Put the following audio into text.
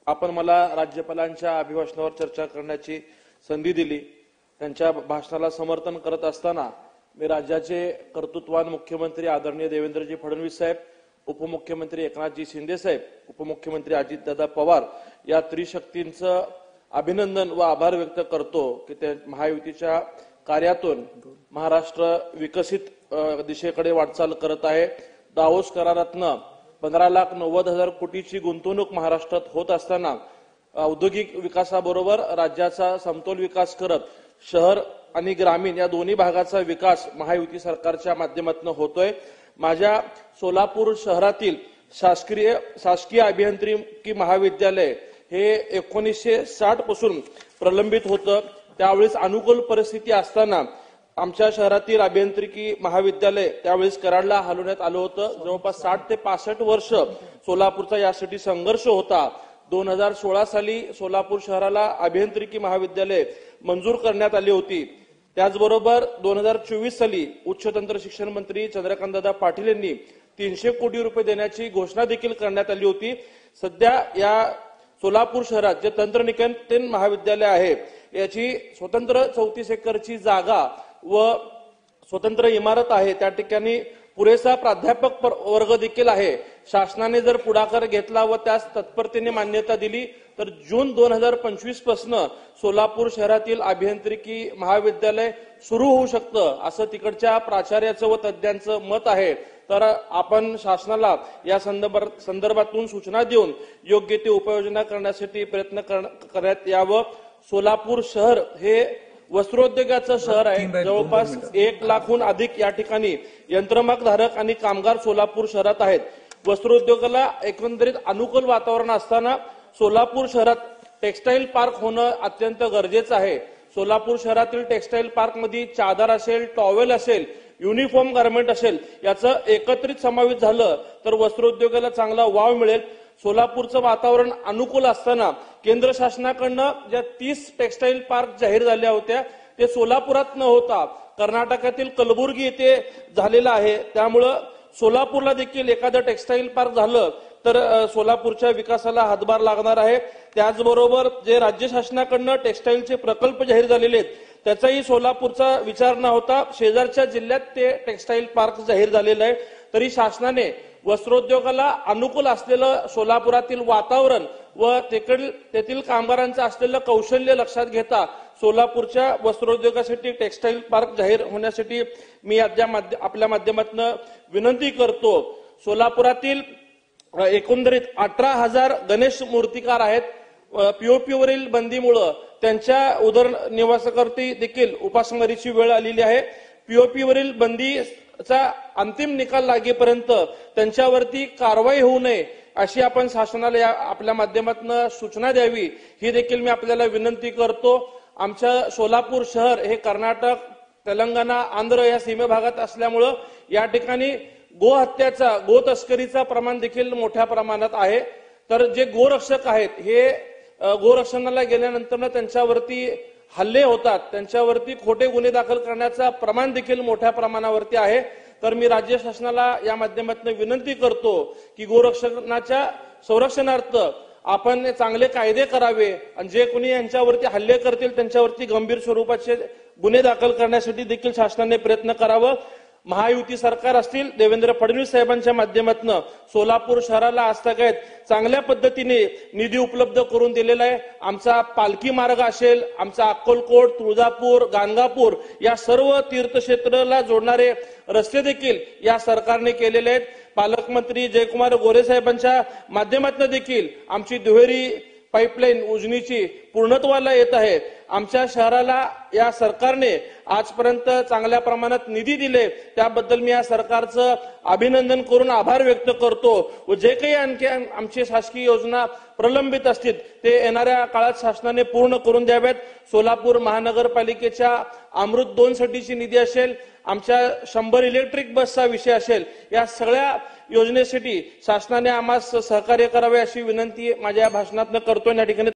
आपण मला राज्यपालांच्या अभिभाषणावर चर्चा करण्याची संधी दिली। त्यांच्या भाषणाला समर्थन करत असताना मी राज्याचे कर्तृत्ववान मुख्यमंत्री आदरणीय देवेंद्रजी फडणवीस साहेब, उपमुख्यमंत्री एकनाथजी शिंदे साहेब, उपमुख्यमंत्री अजितदादा पवार या त्रिशक्तींचं अभिनंदन व आभार व्यक्त करतो की ते महायुतीच्या कार्यातून महाराष्ट्र विकसित दिशेकडे वाटचाल करत आहे। दावोस करारातनं 15,90,000 कोटीची गुंतवणूक महाराष्ट्रात होत असताना औद्योगिक विकासाबरोबर राज्याचा समतोल विकास करत शहर आणि ग्रामीण या दोन्ही भागाचा विकास महायुती माध्यमातून होतोय। माझ्या सोलापूर शहरातील शासकीय अभियांत्रिकी महाविद्यालय हे 1960 पासून प्रलंबित होतं। त्यावेळेस अनुकूल परिस्थिती असताना आमच्या शहरातील अभियांत्रिकी महाविद्यालय त्यावेळेस कराडला हलवण्यात आलं होतं। जवळपास 60 ते 65 वर्ष सोलापूरचा यासाठी संघर्ष होता। 2016 साली सोलापूर शहराला अभियांत्रिकी महाविद्यालय मंजूर करण्यात आली होती। त्याचबरोबर 2024 साली उच्च तंत्र शिक्षण मंत्री चंद्रकांतदादा पाटील यांनी 300 कोटी रुपये देण्याची घोषणा देखील करण्यात आली होती। सध्या या सोलापूर शहरात जे तंत्रनिकेतन महाविद्यालय आहे याची स्वतंत्र 34 एकरची जागा व स्वतंत्र इमारत आहे। त्या ठिकाणी पुरेसा प्राध्यापक वर्ग देखील आहे। शासनाने जर पुढाकार घेतला व त्यास तत्परतेने मान्यता दिली तर जून 2025 पासून सोलापूर शहरातील अभियांत्रिकी महाविद्यालय सुरू होऊ शकतं असं तिकडच्या प्राचार्याचं व तज्ञांचं मत आहे। तर आपण शासनाला या संदर्भातून सूचना देऊन योग्य ते उपाययोजना करण्यासाठी प्रयत्न करण्यात यावं। सोलापूर शहर हे वस्त्रोद्योगाचं शहर आहे। जवळपास 1 लाखाहून अधिक या ठिकाणी यंत्रमागधारक आणि कामगार सोलापूर शहरात आहेत। वस्त्रोद्योगाला एकंदरीत अनुकूल वातावरण असताना सोलापूर शहरात टेक्सटाईल पार्क होणं अत्यंत गरजेचं आहे। सोलापूर शहरातील टेक्सटाईल पार्क मध्ये चादर असेल, टॉवेल असेल, युनिफॉर्म गार्मेंट असेल याचं एकत्रित समावेश झालं तर वस्त्रोद्योगाला चांगला वाव मिळेल। सोलापूरचं वातावरण अनुकूल असताना केंद्र शासनाकडनं ज्या 30 टेक्सटाईल पार्क जाहीर झाल्या होत्या ते सोलापुरात न होता कर्नाटकातील कलबुर्गी येथे झालेलं आहे। त्यामुळं सोलापूरला देखील एखादं टेक्सटाईल पार्क झालं तर सोलापूरच्या विकासाला हातभार लागणार आहे। त्याचबरोबर जे राज्य शासनाकडनं टेक्सटाईलचे प्रकल्प जाहीर झालेले आहेत त्याचाही सोलापूरचा विचार न होता शेजारच्या जिल्ह्यात ते टेक्सटाईल पार्क जाहीर झालेलं आहे। तरी शासनाने वस्त्रोद्योगाला अनुकूल असलेलं सोलापुरातील वातावरण व तेथील कामगारांचं असलेलं कौशल्य लक्षात घेता सोलापूरच्या वस्त्रोद्योगासाठी टेक्सटाईल पार्क जाहीर होण्यासाठी मी आपल्या माध्यमातून विनंती करतो। सोलापुरातील एकंदरीत 18,000 गणेश मूर्तिकार आहेत। पीओपी वरील बंदीमुळे त्यांच्या उदरनिर्वाहाकरता देखील उपासमारीची वेळ आलेली आहे। पीओपी वरील बंदीचा अंतिम निकाल लागेपर्यंत त्यांच्यावरती कारवाई होऊ नये अशी आपण शासनाला आपल्या माध्यमातून सूचना द्यावी ही देखील मी आपल्याला विनंती करतो। आमच्या सोलापूर शहर हे कर्नाटक, तेलंगणा, आंध्र या सीमे भागात असल्यामुळं या ठिकाणी गो तस्करीचा प्रमाण देखील मोठ्या प्रमाणात आहे। तर जे गोरक्षक आहेत हे गोरक्षणाला गेल्यानंतर त्यांच्यावरती हल्ले होतात, त्यांच्यावरती खोटे गुन्हे दाखल करण्याचा प्रमाण देखील मोठ्या प्रमाणावरती आहे। तर मी राज्य शासनाला या माध्यमातून विनंती करतो की गोरक्षणाच्या संरक्षणार्थ आपण चांगले कायदे करावे आणि जे कोणी यांच्यावरती हल्ले करतील त्यांच्यावरती गंभीर स्वरूपाचे गुन्हे दाखल करण्यासाठी देखील शासनाने प्रयत्न करावं। महायुती सरकार असतील देवेंद्र फडणवीस साहेबांच्या माध्यमातून सोलापूर शहराला आजतागायत चांगल्या पद्धतीने निधी उपलब्ध करून दिलेला आहे। आमचा पालखी मार्ग असेल, आमचा अक्कलकोट, तुळजापूर, गाणगापूर या सर्व तीर्थक्षेत्राला जोडणारे रस्ते देखील या सरकारने केलेले आहेत। पालकमंत्री जयकुमार गोरे साहेबांच्या माध्यमातून देखील आमची दुहेरी पाईपलाईन उजनीची पूर्णत्वाला येत आहे। आमच्या शहराला या सरकारने आजपर्यंत चांगल्या प्रमाणात निधी दिले त्याबद्दल मी या सरकारचं अभिनंदन करून आभार व्यक्त करतो व जे काही आणखी आमची शासकीय योजना प्रलंबित असतील ते येणाऱ्या काळात शासनाने पूर्ण करून द्याव्यात। सोलापूर महानगरपालिकेच्या अमृत 2 साठीची निधी असेल, आमच्या 100 इलेक्ट्रिक बसचा विषय असेल, या सगळ्या योजनेसाठी शासनाने आम्हाला सहकार्य करावे अशी विनंती माझ्या भाषणातून करतो। या ठिकाणी